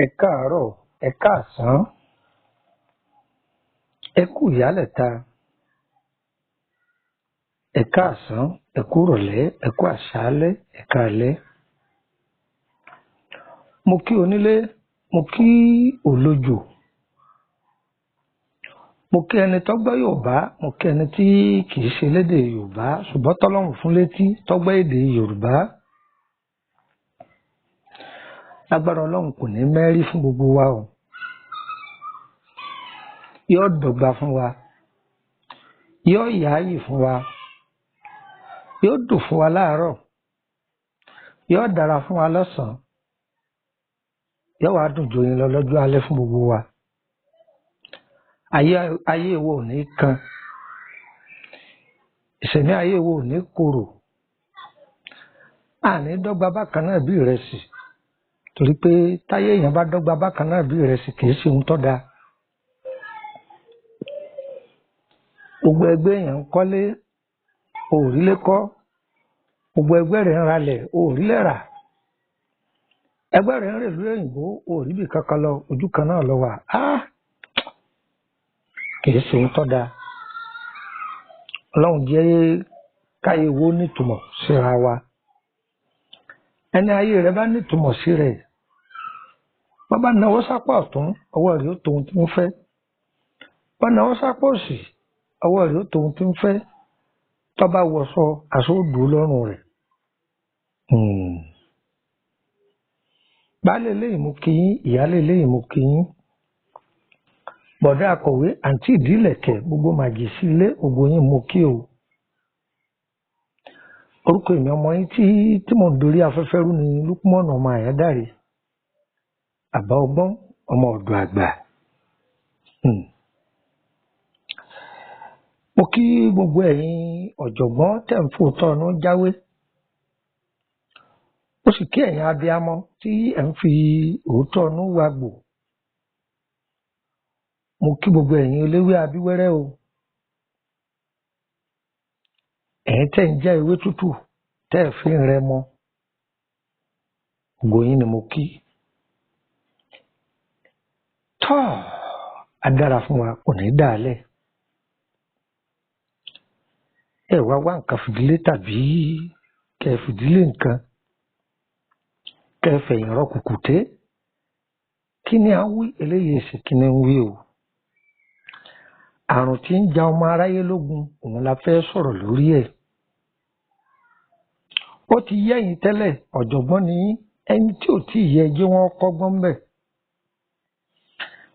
Ẹ káàárọ̀, ẹ káàsán, ẹ kú ìyálẹ̀ta, ẹ káàsán, ẹ kú ìrọ̀lẹ́, ẹ kú àṣálẹ́, ẹ káalẹ́. Mo kí onílé, mo kí òlojò, mo kí ẹni tó gbọ́ Yorùbá, mo kí ẹni tí kìí ṣe lédè Yorùbá ṣùgbọ́n tọ́lọ́run fún létí tó gbọ́ èdè Yorùbá. Lágbára Ọlọ́run kò ní mẹ́rí fún gbogbo wa o. Yóò dọ́gba fún wa, yóò yááyì fún wa, yóò dùn fún wa láàárọ̀, yóò dára fún wa lọ́sàn-án, yóò wá dùn jòyìn lọ lọ́jọ́ alẹ́ fún gbogbo wa. Ayé wo ò ní kan, ìṣẹ̀mí ayé wo ò ní korò, àní dọ́gba bákan náà bí ìrẹsì, torí pé táyé èèyàn bá dọ́gba bákan náà bí ìrẹsì kìí ṣe ohun tó dáa. Gbogbo ẹgbẹ́ èèyàn ń kọ́lé, òòrílé kọ́, gbogbo ẹgbẹ́ rẹ̀ ń ralẹ̀, òòrílẹ̀ rà, ẹgbẹ́ rẹ̀ ń rèlú òyìnbó, òòríbì kankan lọ, ojú kan náà lọ wà. Kìí ṣe ohun tó dáa. Ọlọ́run jẹ́ káyé wo nítumọ̀ síra wa. Ẹni ayé rẹ̀ bá nítumọ̀ sí rẹ̀, wọ́n bá náwó sápá ọ̀tún, ọwọ́ rẹ̀ ó tó ohun tí ń fẹ́. Wọ́n náwó sápá òsì, ọwọ́ rẹ̀ ó tó ohun tí ń fẹ́. Tó bá wọṣọ, aṣọ ó dúró lọ́rùn rẹ̀. Baálé eléyìí mo kí yín, ìyálé eléyìí mo kí yín. Bọ̀dá akọ̀wé, àǹtí ìdílẹ̀kẹ̀, gbogbo màjèsí ilé, gbogbo yín mo kí o. Orúkọ èmi ọmọ yín tí mò ń dorí afẹ́fẹ́ rú ni Lúkúmọ̀nù ọmọ Àyádáre, àbá ọgbọ́n ọmọ ọ̀dọ̀ àgbà. Mo kí gbogbo ẹ̀yin ọ̀jọ̀gbọ́n tẹ̀ ń fòótọ́ ọ̀nà jáwé. Mo sì kí ẹ̀yin abiyamọ tí ẹ̀ ń fi òótọ́ ọ̀nà wàgbò. Mo kí gbogbo ẹ̀yin eléwé abíwẹ́rẹ́ o. Ẹ̀yin tẹ̀ ń já ewé tútù tẹ́ ẹ̀ fi ń rẹ mọ. Gbogbo yín ni mo kí. Tọ́ a dára fún wa kò ní dàálẹ̀. Ẹ wá wá nǹkan fìdílé tàbí kẹ́ ẹ fìdílé nǹkan. Kẹ́ ẹ fẹ̀yìn rọ kùkùté. Kí ni à ń wí eléyìí sì kí ni ń wí o? Àrùn tí ń ja ọmọ aráyé lógun òun la fẹ́ sọ̀rọ̀ lórí ẹ̀. Ó ti yẹ́yìn tẹ́lẹ̀ ọ̀jọ̀gbọ́n ni ẹni tí ò tí ì yẹ jẹ́ wọ́n kọ́gbọ́n bẹ̀.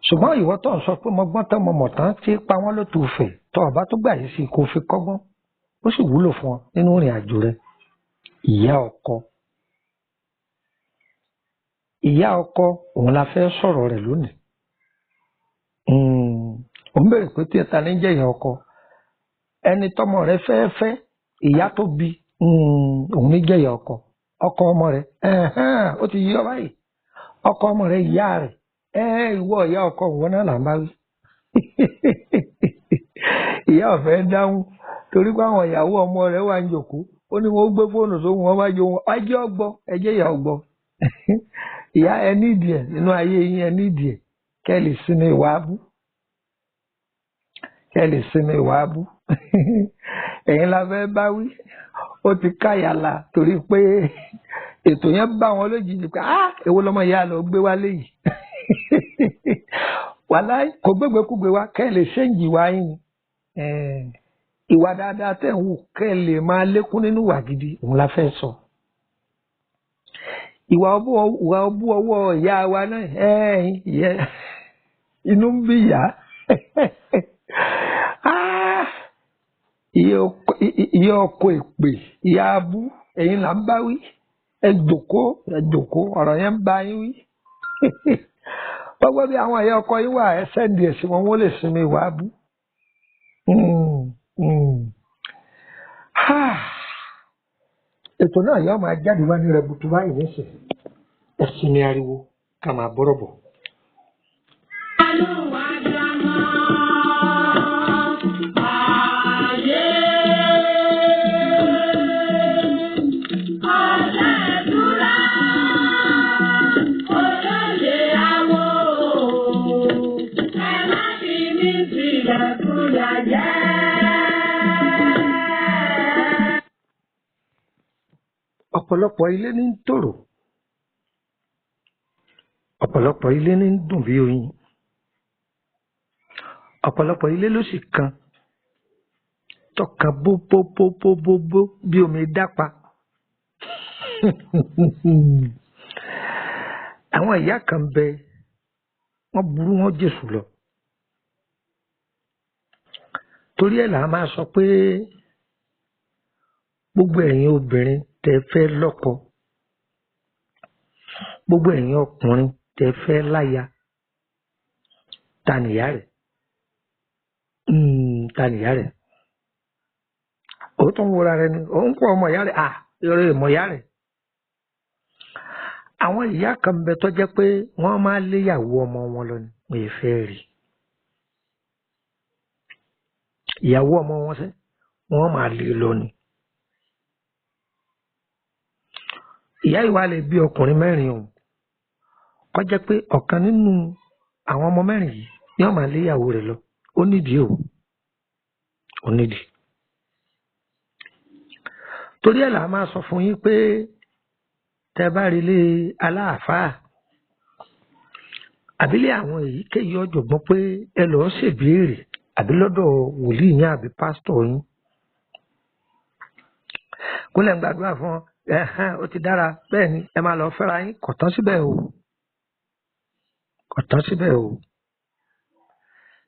Ṣùgbọ́n ìwọ tó ń sọ pé mo gbọ́n tán mo mọ̀ tán tí pa wọ́n ló tó fẹ̀ tó ọ̀bá tó gbà yìí sí kó fi kọ́gbọ́n ó sì wúlò fún ọ nínú ìrìn àjò rẹ. Ìyá ọkọ. Ìyá ọkọ òun la fẹ́ sọ̀rọ̀ rẹ̀ lónìí. Ó ń bèrè pé tí ẹ̀ta ní jẹ́ ìyá ọkọ. Ẹni tọ́mọ rẹ fẹ́ ìyá tó bí òun ní jẹ́ ìyá ọkọ. Ọkọ ọmọ rẹ ó ti yí ọ báyìí. Ọkọ ọmọ rẹ ìyá rẹ ìwọ ìyá ọkọ òun náà là ń bá wí. Ìyá ọ̀fẹ́ dáhùn torí pé àwọn ìyàwó ọmọ rẹ wà ń jòkó ó ní wọn ó gbé fóònù sóhun wọn bá jó wọn ajé ọgbọ ẹjẹ ìyá ọgbọ. Ìyá ẹ nídìí ẹ nínú ayé yín ẹ nídìí ẹ kẹ́ lè sinmi ìwà abú. Kẹ́ lè sinmi ìwà abú. Ẹ̀yin la fẹ́ bá wí ó ti káyàlà torí pé ètò yẹn bá wọn lójijì pé èwo lọmọ ìyá lọ gbé wá léyìí. Wàláì kò gbégbékúgbé wá kẹ́ lè ṣéǹjì wá yín ni ìwà dáadáa tẹ̀ ń wù kẹ́ ẹ lè máa lékún nínú ìwà gidi òun la fẹ́ sọ. ìwà ọbú ọwọ́ ìyá wa náà inú ń bí ìyá ìyá ọkọ èpè ìyá abú ẹ̀yin là ń bá wí ẹ jòkó ọ̀rọ̀ yẹn ń bá yín wí. gbogbo bí àwọn ìyá ọkọ yín wà ẹ sẹ́ndì ẹ̀sìn wọn wọ́n lè sinmi ìwà abú. ètò náà yóò máa jáde wá ní rẹbutu báyìí nísìnyí ẹ̀sìn ní ariwo ká máa bọ́rọ̀ bọ̀. ọ̀pọ̀lọpọ̀ ilé ní ń tòrò ọ̀pọ̀lọpọ̀ ilé ní ń dùn bí oyin ọ̀pọ̀lọpọ̀ ilé ló sì kan tọkàn bóbóbóbóbó bí omi dápa. àwọn ìyá kan bẹ wọ́n burú wọ́n jésù lọ torí ẹ̀ là á máa sọ pé gbogbo ẹ̀yin obìnrin tẹ́ fẹ́ lọ́kọ gbogbo ẹ̀yin ọkùnrin tẹ́ fẹ́ láya ta nìyá rẹ̀ ta nìyá rẹ̀ ó tún wúra rẹ̀ ni ó ń pọ̀ ọmọ ìyá rẹ̀ eré ìmọ̀ ìyá rẹ̀. àwọn ìyá kan bẹ tó jẹ́ pé wọ́n máa léyàwó ọmọ wọn lọ ni wọ́n yẹ fẹ́ rí ìyàwó ọmọ wọn sẹ́ wọ́n máa lé lọ ni. ìyá ìwà lè bí ọkùnrin mẹ́rin o kó jẹ́ pé ọ̀kan nínú àwọn ọmọ mẹ́rin yìí yóò máa léyàwó rẹ̀ lọ ó nídìí ó nídìí. torí ẹ̀ là á máa sọ fún yín pé tẹ́ bá rí ilé aláàfáà àbílẹ̀ àwọn èyíkéyìí ọ̀jọ̀gbọ́n pé ẹ lọ́ọ́ ṣèbéèrè àbí lọ́dọ̀ wòlíì yín àbí pásítọ̀ yín kó lẹ́ ń gbàdúrà fún ó ti dára bẹ́ẹ̀ ni ẹ máa lọ fẹ́ra yín kò tán síbẹ̀ o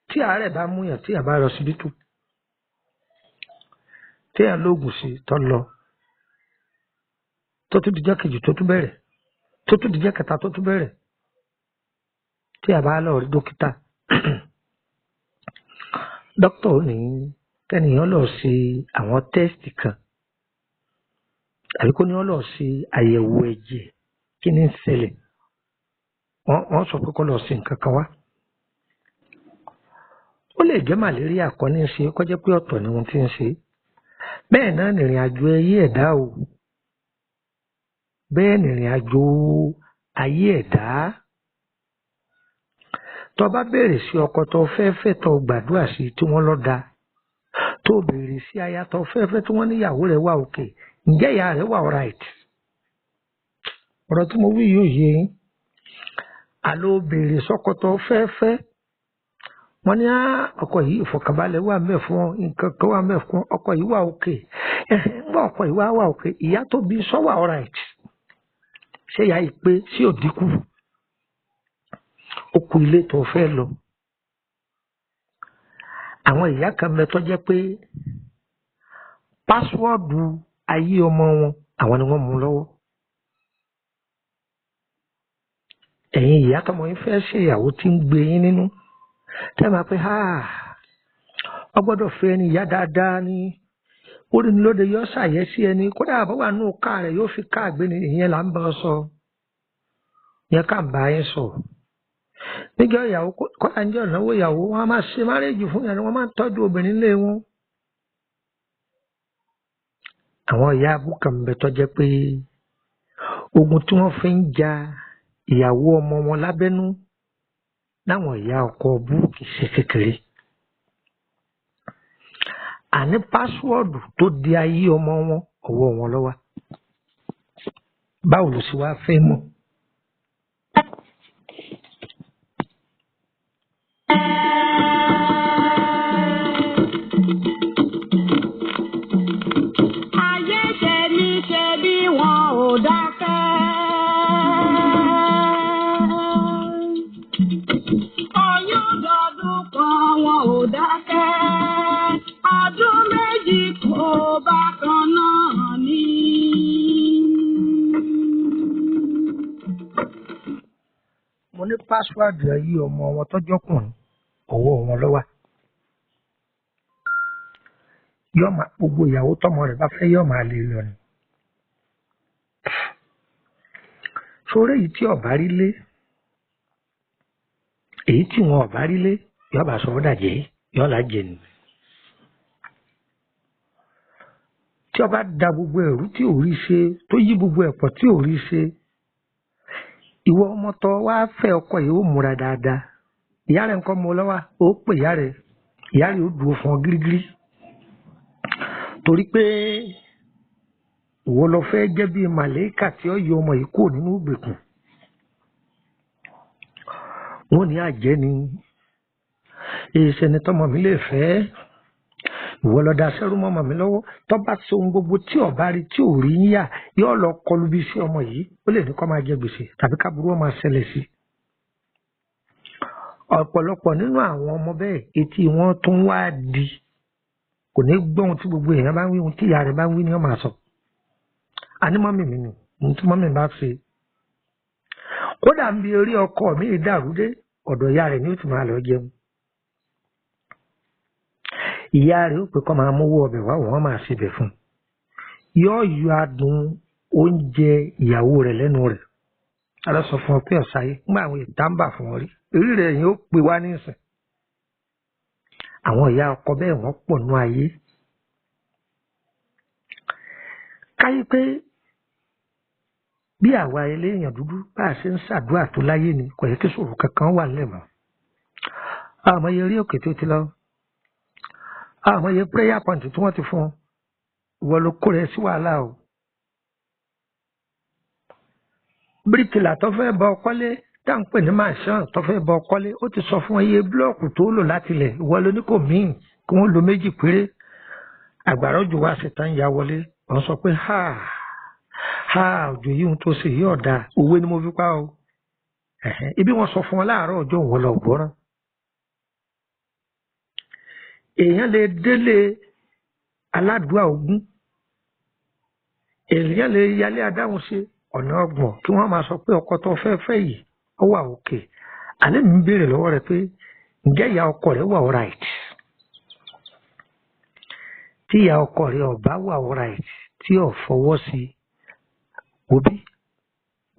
tí àárẹ̀ bá mú yàn tí yàn bá lọ síbítù tí yàn lóògùn sí tó lọ tó tún dijọ́ kejì tó tún bẹ̀rẹ̀ tó tún dijọ́ kẹta tó tún bẹ̀rẹ̀ tí yàn bá lọ rí dókítà dókítà ò ní kẹ́nìyàn lọ ṣe àwọn tẹ́sítì kan àbí kó ní wọ́n lọ ṣe àyẹ̀wò ẹ̀jẹ̀ kí ni ń ṣẹlẹ̀ wọ́n sọ pé kó lọ ṣe nǹkan kan wá. ó lè jẹ́ màlẹ́ríà kọ́ ní í ṣe kó jẹ́ pé ọ̀tọ̀ ni wọ́n ti ń ṣe. bẹ́ẹ̀ náà nìrìn àjò ayé ẹ̀dá o bẹ́ẹ̀ nìrìn àjò ayé ẹ̀dá. tó bá béèrè sí ọkọ tó fẹ́ tó gbàdúrà sí tí wọ́n lọ́ da tó béèrè sí aya tó fẹ́ tí wọ́n níyàwó rẹ̀ wà òkè ǹjẹ́ ìyá rẹ̀ wà alright? ọ̀rọ̀ tí mo wí yóò yé yín. àlọ́ béèrè sọ́kọ tó fẹ́ wọ́n ní ọkọ yìí ìfọ̀kànbalẹ̀ wà mẹ́ fún nǹkan kan wà mẹ́ fún ọkọ yìí wà òkè ńgbà ọkọ yìí wà òkè ìyá tó bí sọ wà alright ṣé ìyá yìí pé sí òdìkú ó kú ilé tó fẹ́ lọ. àwọn ìyá kan mẹ́ tó jẹ́ pé pásíwọ́ọ̀dù ayé ọmọ wọn àwọn ni wọ́n mú lọ́wọ́. ẹ̀yin ìyá tọmọ yín fẹ́ ṣe ìyàwó tí ń gbé yín nínú tẹ́ máa pé ọ gbọ́dọ̀ fẹ́ ẹni ìyá dáadáa ni orí ni lóde yọ ṣàyẹ́ sí ẹni kódà àbọ̀wà nù ká rẹ̀ yóò fi ká àgbé ni ìyẹn là ń bá ọ sọ ìyẹn ká ń bá yín sọ. níjọ́ ìyàwó kódà níjọ́ ìnáwó ìyàwó wọn a máa ṣe márèèjì fún yàrá wọn máa ń tọ́jú obìnrin lé wọn. àwọn ìyá abúkà ń bẹ tó jẹ́ pé ogun tí wọ́n fi ń ja ìyàwó ọmọ wọn lábẹ́nú láwọn ìyá ọkọ búùkì ṣe kékeré. àní pásíwọ́ọ̀dù tó di ayé ọmọ wọn ọwọ́ wọn ló wà. báwo ló sì wá fẹ́ mọ̀? pásíwáàdì ayé ọmọ wọn tọ́jọ́kùnrin ọwọ́ wọn ló wà. Gbogbo ìyàwó tọmọ rẹ̀ bá fẹ́ yóò máa lè lọ ni. sórí èyí tí ọba rí lé èyí tí wọn ọba rí lé yọba sọ ọ́ dàjẹ́ yọ̀ọ́lá jẹ nù. tí ọba da gbogbo ẹ̀rú tí ò rí ṣe tó yí gbogbo ẹ̀pọ̀ tí ò rí ṣe ìwọ ọmọ tó wá fẹ́ ọkọ yìí ó múra dáadáa. ìyá rẹ̀ nǹkan mọ lọ́wọ́ ó pè ìyá rẹ̀ ó dúró fún ọ gírígírí torí pé ìwọ lọ fẹ́ jẹ́ bíi màlẹ́kà tí ó yọ ọmọ yìí kúrò nínú ìgbèkùn. wọ́n ní àjẹ́ ni èsì ẹni tọ́mọ mi lè fẹ́ ìwọ lọ da sẹ́rú mọ́mọ́ mi lọ́wọ́ tó bá so ohun gbogbo tí ọba rí tí ò rí ń yà yóò lọ kọlu bí sí ọmọ yìí ó lè ní kó máa jẹ gbèsè tàbí káburú ó máa ṣẹlẹ̀ sí. ọ̀pọ̀lọpọ̀ nínú àwọn ọmọ bẹ́ẹ̀ etí wọn tún wá di kò ní gbọ́ ohun tí gbogbo èèyàn bá ń wí ohun tí ìyá rẹ̀ bá ń wí ni wọ́n máa sọ. àní mọ́mì mi ni ohun tí mọ́mì bá ṣe kódà ń bi orí ọkọ mi dàrú dé ọ̀dọ̀ ìyá rẹ̀ ni ó ti máa lọ jẹun. ìyá rẹ̀ ó pè kọ́ máa mówó ọbẹ̀ wá wọ́n máa ṣebẹ̀ fún un. yóò yọ adùn oúnjẹ ìyàwó rẹ̀ lẹ́nu rẹ̀. alọ́ sọ fún ọ pé ọ̀sáyé nígbà àwọn ìta ń bà fún ọ rí èrí rẹ̀ yẹn ó pè wá nísìn. àwọn ìyá ọkọ bẹ́ẹ̀ wọ́n pọ̀ nú ayé. káyé pé bí àwa eléèyàn dúdú bá a ṣe ń ṣàdúrà tó láyé ni kò yẹ kí ṣòro kankan wà nílẹ̀ mọ́. àmọ́ iye orí òkè tó ti lọ àmọ́ iye prayer point tí wọ́n ti fún ọ ìwọ ló kó rẹ sí wàhálà o. bíríkìlà tó fẹ́ bọ ọkọ́lé tá à ń pè ní mansion tó fẹ́ bọ ọkọ́lé ó ti sọ fún iye búlọ́ọ̀kù tó lò láti lẹ̀ ìwọ ló ní kò míì kí wọ́n lo méjì péré. àgbàrá òjò wá sí tán ya wọlé wọ́n sọ pé òjò yìí ń tó ṣe yí ọ̀dà òwe ni mo fi pa o. ibi wọ́n sọ fún ọ láàárọ̀ ọjọ́ òun lọ gbọ́ràn. èèyàn lè délé aládùúgbò ogún èèyàn lè yálé adáhùn ṣe ọ̀nà ọgbọ̀n kí wọ́n máa sọ pé ọkọ tó fẹ́ yìí ó wà òkè. àlẹ́ mi ń béèrè lọ́wọ́ rẹ pé ǹjẹ́ ìyá ọkọ rẹ wà alright? tí ìyá ọkọ rẹ ò bá wà alright tí ò fọwọ́ sí òbí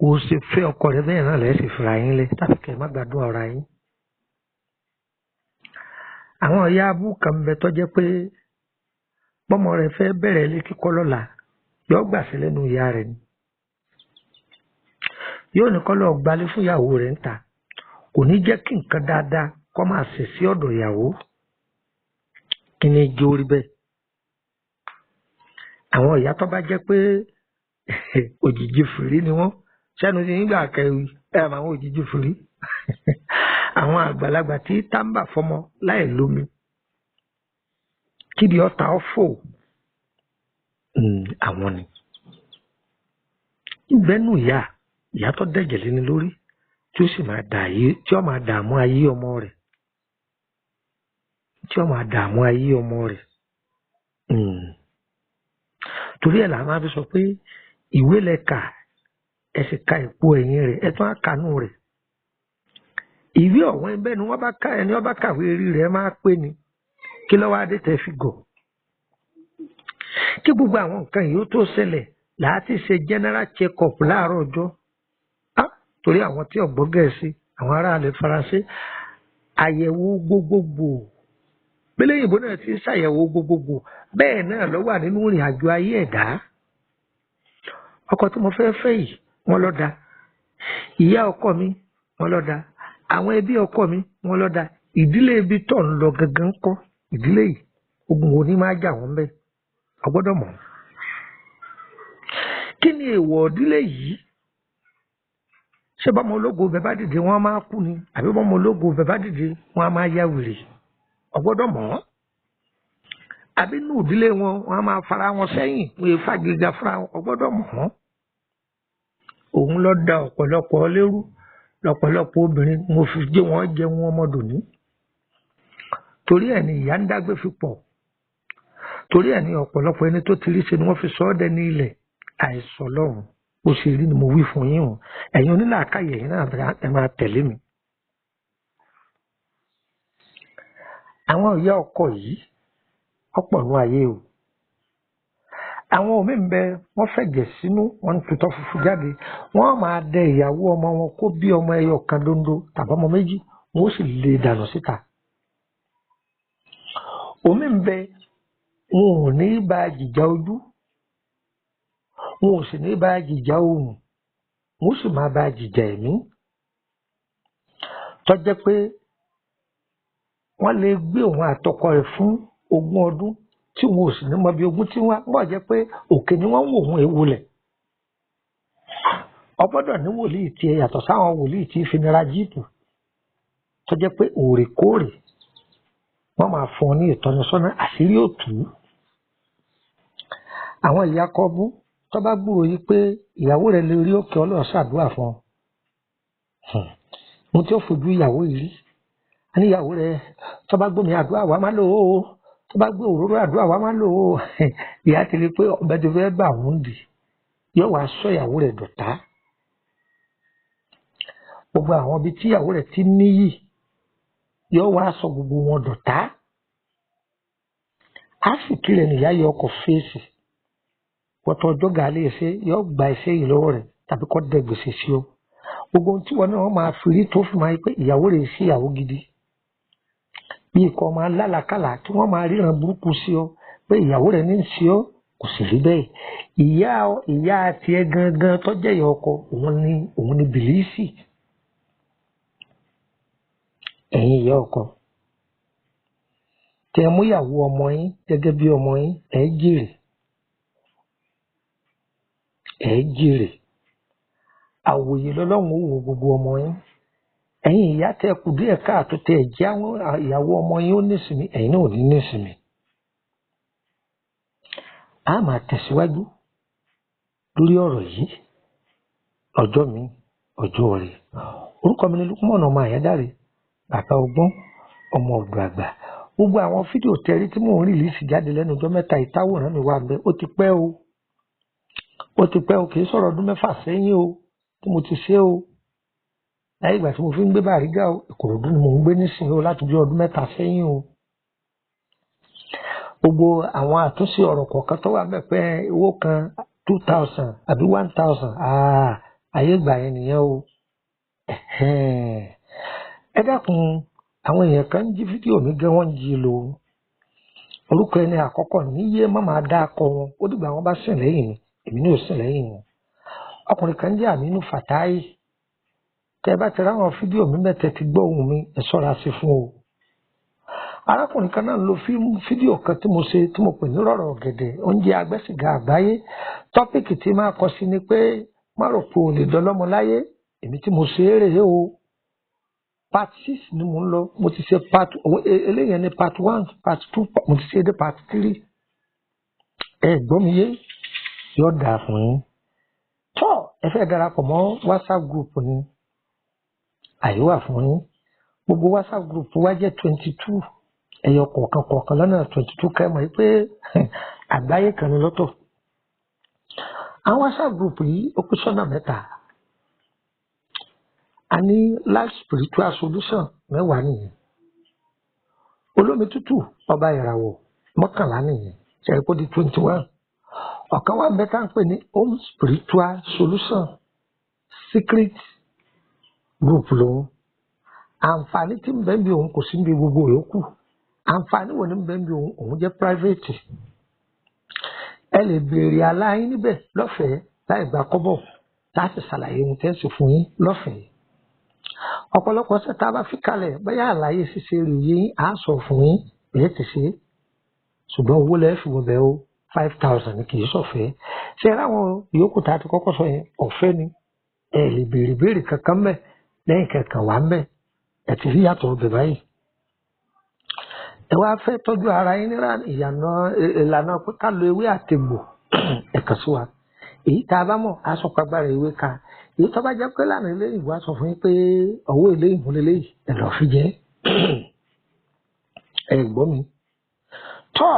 o ṣe fẹ́ ọkọ rẹ bẹ́ẹ̀ náà lẹ́ẹ̀ sì fira yín lẹ tàbí kẹ́ ẹ má gbádùn ọ̀rọ̀ yín. àwọn ìyá abú kan ń bẹ tó jẹ́ pé bọ́mọ rẹ̀ fẹ́ bẹ̀rẹ̀ ilé kíkọ́ lọ́la yóò gbàṣẹ lẹ́nu ìyá rẹ̀ ni. yóò ní kó lọ gbalé fún ìyàwó rẹ̀ ń ta kò ní jẹ́ kí nǹkan dáadáa kó máa ṣe sí ọ̀dọ̀ ìyàwó. kí ni jó rí bẹ́ẹ̀? àwọn ìyá tó bá jẹ́ pé òjìji fìrí ni wọ́n sẹ́nu sí nígbà kẹwì àwọn òjìji fìrí àwọn àgbàlagbà tí tábà fọmọ láì lómi kíbi ọ̀tá ọ̀fọ̀ àwọn ni. ìgbẹ́nu ìyá tó dẹ̀jẹ̀ lé ní lórí tí ó sì máa dààmú ayé ọmọ rẹ̀ torí ẹ̀ là máa fi sọ pé ìwé lẹ́ka ẹ sì ka ìpò ẹ̀yìn rẹ̀ ẹ tún á kanú rẹ̀. ìwé ọ̀wọ́n ẹgbẹ́ ni wọ́n bá ká ẹni ọba kàwé rí rẹ̀ máa pé ni kí lọ́wọ́ adé tẹ́ fi gọ̀. kí gbogbo àwọn nǹkan yìí ó tó ṣẹlẹ̀ láti ṣe general check up láàárọ̀ ọjọ́ torí àwọn tí ọ̀gbọ́n Gẹ̀ẹ́sì àwọn aráàlú Faransé àyẹ̀wò gbogbogbò bẹ́lẹ̀ ìbò náà ti ń ṣàyẹ̀wò gbogbogbò bẹ́ẹ̀ náà ló wà nínú ìrìn àjò ayé ẹ̀dá. ọkọ tí mo fẹ́ yìí wọ́n ló dá ìyá ọkọ mi wọ́n ló dá àwọn ẹbí ọkọ mi wọ́n ló dá ìdílé ibi tó ń lọ gangan kọ́ ìdílé yìí ogun wo ni máa jà wọ́n bẹ́ẹ̀ ọgbọ́dọ̀ mọ̀. kí ni èèwọ̀ ìdílé yìí? ṣé bọ́mọ ológo bẹ́ẹ̀ bá dìde wọ́n á máa kú ni àbí bọ́mọ ológo bẹ́ẹ̀ bá dìde wọ́n á máa yá wèrè ọgbọ́dọ̀ mọ̀. àbí inú ìdílé wọn á máa fara wọn sẹ́yìn wọ́n yẹ fàgíga fúnra wọn ọgbọ́dọ̀ mọ̀. òun ló da ọ̀pọ̀lọpọ̀ lérú lọ́pọ̀lọpọ̀ obìnrin mo fi jẹ́ wọ́n jẹun ọmọdún ní. torí ẹ̀ ni ìyá ń dágbé fi pọ̀ torí ẹ̀ ni ọ̀pọ̀lọpọ̀ ẹni tó ti rí ṣe ni wọ́n fi sọ ọ́ dẹni ilẹ̀ àìsàn lọ́rùn ó ṣe rí ni mo wí fún yín o ẹ̀yin onílàákàyè yìí náà ẹ máa tẹ̀lé mi. àwọn ìyá ọkọ yìí ọ̀pọ̀ nù ayé o àwọn òmí ń bẹ wọ́n fẹ̀jẹ̀ sínú wọ́n ń tutọ́ funfun jáde wọ́n máa dẹ ìyàwó ọmọ wọn kó bí ọmọ ẹyọ kan dondo tàbí ọmọ méjì wọ́n ó sì lè dànù síta òmí ń bẹ wọn ò ní bá jìjà ojú wọn ò sì ní bá jìjà ohùn wọn ó sì máa bá jìjà ẹ̀mí tó jẹ́ pé wọ́n lè gbé òun àtọkọ rẹ̀ fún 20 ọdún tí wọn ò sì ní mọ bí ogún tí wọ́n bọ̀ jẹ́ pé òkè ni wọ́n ń wò wọ́n ewúlẹ̀ ọgbọ́dọ̀ ní wòlíì tí ẹ yàtọ̀ sáwọn wòlíì tí finira jíìpù tó jẹ́ pé òrèkóòrè wọ́n máa fún ọ ní ìtọ́nisọ́nà àṣírí òtù àwọn ìyá kọ́bú tó bá gbúrò yí pé ìyàwó rẹ̀ lè rí òkè ọlọ́ọ̀ ṣàdúrà fún ọ mo tí ó fojú ìyàwó yìí rí níyàwó rẹ̀ tó bá gbómi àdúrà wá má lò ó tó bá gbé òróró àdúrà wá má lò ó ìyá ti rí pé ọbẹ tó fẹ́ bà wọ́n dì yóò wá sọ ìyàwó rẹ̀ dọ̀tá gbogbo àwọn ibi tí ìyàwó rẹ̀ ti níyì yóò wá sọ gbogbo wọn dọ̀tá á sì kílẹ̀ níyà yọ ọkọ̀ fèsì wọ́tọ̀ ọjọ́ gàálé ẹsẹ̀ yóò gba ẹsẹ̀ yìí lọ́wọ́ rẹ̀ tàbí kọ́ dẹ gbèsè sí ọ gbogbo ohun tí wọn náà máa fi rí tó fi máa yí pé ìyàwó rẹ̀ sí ìyàwó gidi bí ikọ̀ máa lálàkàlà tí wọ́n máa ríran burúkú sí ọ pé ìyàwó rẹ̀ ní í sí ọ kò sì rí bẹ́ẹ̀ ìyá tiẹ̀ gangan tó jẹ́ ìyá ọkọ òun ni bìlísì ẹ̀yin ìyá ọkọ tẹ mú ìyàwó ọmọ yín gẹ́gẹ́ bí ọmọ yín ẹ jèrè àwòye lọ́lọ́run ó wo gbogbo ọmọ yín ẹ̀yin ìyá tẹ kù díẹ̀ káàtó tẹ jẹ́ àwọn ìyàwó ọmọ yín ó nísìmí ẹ̀yin náà ò ní nísìmí a máa tẹ̀síwájú lórí ọ̀rọ̀ yìí ọjọ́ mi ọjọ́ rẹ̀ orúkọ mi ni Lukman ọmọ Àyádáre bàbá ọgbọ́n ọmọ ọ̀dọ̀ àgbà gbogbo àwọn fídíò tẹrí tí mò ń rìlíìsì jáde lẹ́nu ọjọ́ mẹ́ta ìtàwòrán mi wà ń bẹ ó ti pẹ́ o kì í sọ̀rọ̀ ọdún 6 sẹ́yìn o tí mo ti ṣe o láyé ìgbà tí mo fi ń gbé Bàrígà o Ìkòròdú ni mò ń gbé nísìnyí o láti bí ọdún 7 sẹ́yìn o gbogbo àwọn àtúnṣe ọ̀rọ̀ kọ̀ọ̀kan tó wà mẹ́pẹ́ owó kan 2000 àbí 1000 ayé ìgbà yẹn nìyẹn o ẹ dákun àwọn èèyàn kan ń jí fídíò mi gan wọ́n ń jí lò orúkọ ẹni àkọ́kọ́ níyé má máa dá akọ wọn ó dìgbà wọn bá sìn lẹ́yìn mi èmi ní ò sìn lẹ́yìn wọn ọkùnrin kan jẹ́ Àmínú Fàtáì tẹ́ ẹ bá ti ráwọn fídíò mi mẹ́tẹ̀ ti gbọ́ ohùn mi ẹ ṣọ́ra sí fún o arákùnrin kan náà lo fídíò kan tí mo ṣe tí mo pè ní rọ̀rọ̀ ọ̀gẹ̀dẹ̀ oúnjẹ agbẹ́sìgá àgbáyé tọ́pìkì tí máa kọ sí ni pé má rò pé o lè dọlọ́mọ láyé èmi tí mo ṣe é rèé o part 6 ni mo ń lọ mo ti ṣe part eléyẹn ní part 1 part 2 mo ti ṣe dé part 3 ẹ gbọ́ mi yé yóò dáa fún yín tọ́ ẹ fẹ́ darapọ̀ mọ́ WhatsApp group ni àyè wà fún yín gbogbo WhatsApp group wa jẹ́ 22 ẹyọ kọ̀ọ̀kan lọ́nà 22 kẹ́mọ̀ yìí pé àgbáyé kan ní lọ́tọ̀ àwọn WhatsApp group yìí ó pín sọ́nà 3 a ní life spiritual solution 10 nìyẹn olómi tútù ọba ìràwọ̀ 11 nìyẹn ṣe é kó di 21 ọ̀kan wà mẹ́ta ń pè ní home spiritual solution secret group lòun àǹfààní tí ń bẹ ń bí òun kò sí ń bí gbogbo yòókù àǹfààní wo ni ń bẹ ń bí òun jẹ́ private ẹ lè béèrè aláyín níbẹ̀ lọ́fẹ̀ẹ́ láì gba kọ́bọ̀ láti ṣàlàyé ohun tẹ́ sì fún yín lọ́fẹ̀ẹ́ ọ̀pọ̀lọpọ̀ ṣẹ̀ta bá fi kalẹ̀ bóyá àlàyé ṣíṣe rè yín á sọ fún yín bẹ́ẹ̀ ti ṣe ṣùgbọ́n owó lẹ́ẹ̀ fi wọ́n bẹ́ẹ̀ o 5,000 ni kì í ṣọ̀fẹ́ ṣe ráwọn yòókù tá a ti kọ́kọ́ sọ yẹn ọ̀fẹ́ ni ẹ lè béèrè kankan mẹ́ lẹ́yìn kankan wà mẹ́ ẹ ti rí yàtọ̀ ọbẹ̀ báyìí ẹ wá fẹ́ tọ́jú ara yín níra ìlànà pé ká lo ewé àtegbò ẹ̀kan sí wa èyí tá a bá mọ̀ á sọ pàgbára ewé ká èyí tó bá jẹ́ pé lánàá ilé ìwé á sọ fún yín pé ọwọ́ ilé ìmúlẹ̀ yìí ẹ lọ́ọ́ fi jẹ́ ẹ gbọ́ mi tọ́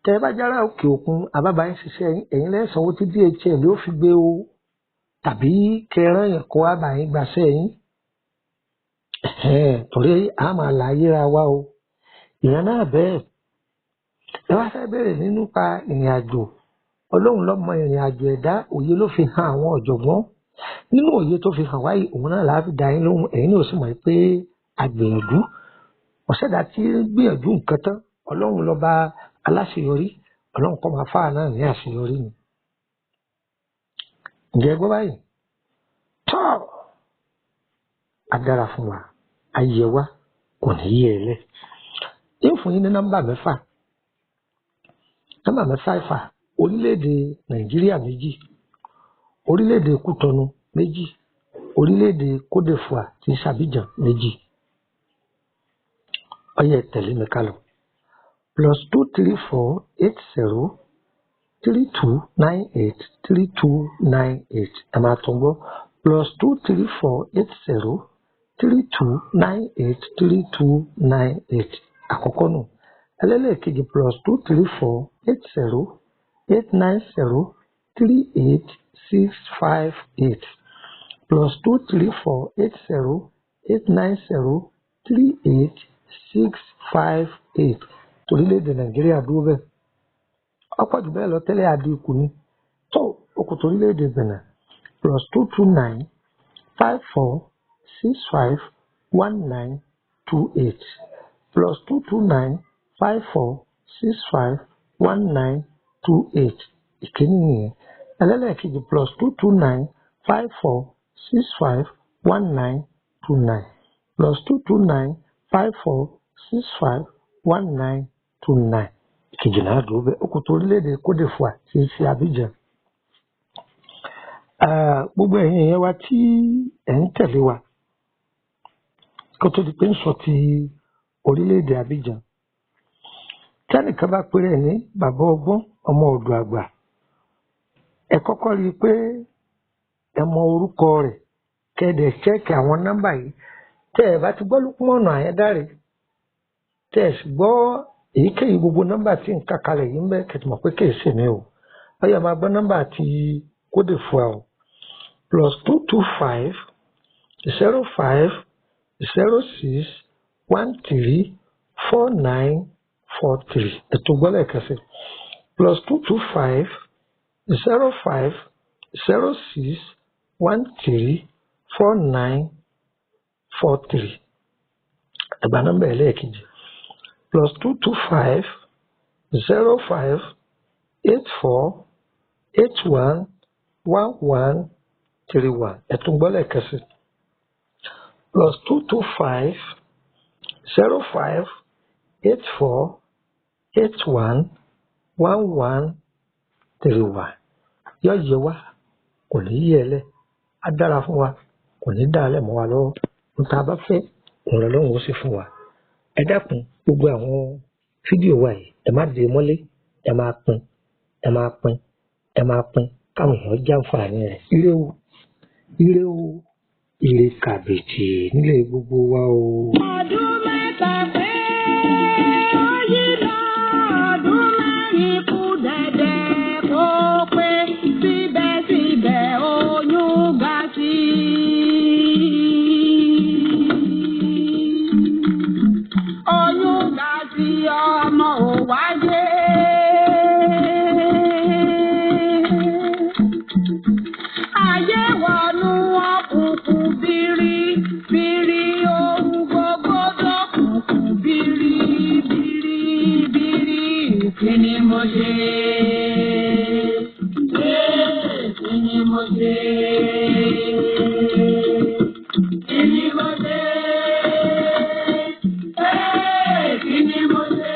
tẹ bá jára òkè òkun àbábá yín ṣiṣẹ́ ẹ̀yin lẹ́sànwó tí DHL yóò fi gbé o tàbí kẹrán yẹn kó àbá yín gbàṣẹ́ yín torí a máa là yíra wa o ìyẹn náà bẹ́ẹ̀ ẹ wá fẹ́ bẹ̀rẹ̀ nínú pa ìrìn àjò ọlọ́run ló mọ ìrìn àjò ẹ̀dá òye ló fi hàn àwọn ọ̀jọ̀gbọ́n nínú òye tó fi hàn wáyé òun náà láti dá yín lóhùn ẹ̀yin náà sì mọ̀ pé àgbìyànjú ọ̀sẹ̀dá tí ń gbìyànjú nǹkan tán ọlọ́run lọ́ba aláṣeyọrí ọlọ́run kọ́ máa fáà náà ní àṣeyọrí ni. ǹjẹ́ gbọ́ báyìí tọ́ adára fún wa ayé wa kò ní yé ẹ lẹ̀ yín fún yín ní nọ́mbà mẹ́fà ìfà orílẹ̀-èdè nàìjíríà 2 orílẹ̀-èdè kútọnu 2 orílẹ̀-èdè kódèfùà ti sàbíjàn 2 ọyẹ tẹ̀lé mi ká lọ +234 80 3298 3298 ẹ máa tún gbọ́ +234 80 3298 3298 àkọ́kọ́ nù ẹlẹ́lẹ́kejì +234 80 890 38658 +234 80 890 38658 torílẹ̀-èdè nàìjíríà dúró bẹ́ẹ̀ ọ̀pọ̀ jù bẹ́ẹ̀ lọ tẹ́lẹ̀ àdínkù ni tó okùn torílẹ̀-èdè bẹ̀nẹ̀ +229 54 65 1928 +229 54 65 1928 ìkíní nìyẹn ẹlẹ́lẹ́kejì +229 54 65 1929 +229 54 65 1929 ìkejì náà dúró bẹ́ẹ̀ okùn tó orílẹ̀-èdè kódèfùà tí í ṣe Abidjan. Gbogbo ẹ̀yin yẹn wá tí ẹ̀ ń tẹ̀lé wa kó tó di pé ń sọ ti orílẹ̀-èdè Abidjan tẹ́nìkan bá péré ní bàbá ọgbọ́n ọmọ ọ̀dọ̀ àgbà ẹ kọ́kọ́ rí i pé ẹ mọ orúkọ rẹ̀ kẹ́ẹ̀dẹ̀ ṣẹ́ẹ̀kì àwọn nọ́mbà yìí tẹ́ ẹ bá ti gbọ́ Lukmanu Ayédáre tẹ́ ẹ sì gbọ́ èyíkéyìí gbogbo nọ́mbà tí ń kàkalẹ̀ yìí ń bẹ kẹtùmọ̀ pé kìí ṣe mí o ó yẹ máa gbọ́ nọ́mbà ti kódèfùà o +225 05 06 13 49 43 ètò gbọ́lẹ̀ kẹsì +225 05 06 13 49 43 ẹgbàá nọ́mbà ẹlẹ́ẹ̀kejì +225 05 84 81 11 31 ẹ̀tún gbọ́lẹ̀ kẹsì +225 05 84 81 11 31 yọ yẹ wá kò ní yẹ lẹ á dára fún wa kò ní dá lẹ mọ́ wa lọ́wọ́ n ta bá fẹ́ òun lọ́wọ́ ó sì fún wa ẹ dákun gbogbo àwọn fídíò wa yìí ẹ má dé mọ́lé ẹ máa pín ẹ máa pín ẹ máa pín káwọn èèyàn jàǹfààní rẹ̀ ire o ire o ire kàbìtì nílé gbogbo wa o. ọdún mẹ́ta pé ó yí lọ ọdún mẹ́rin kù dẹ̀dẹ̀ kó pé síbẹ̀síbẹ̀ oyún ga sí oyún ga sí ọmọ ò wáyé. Ayé wọnú òkùnkùn bìrìbìrì ohun gbogbo lókùnkùn bìrìbìrì kí ni mo ṣe? Kí ni mo ṣe? Kí ni mo ṣe? Kí ni mo ṣe?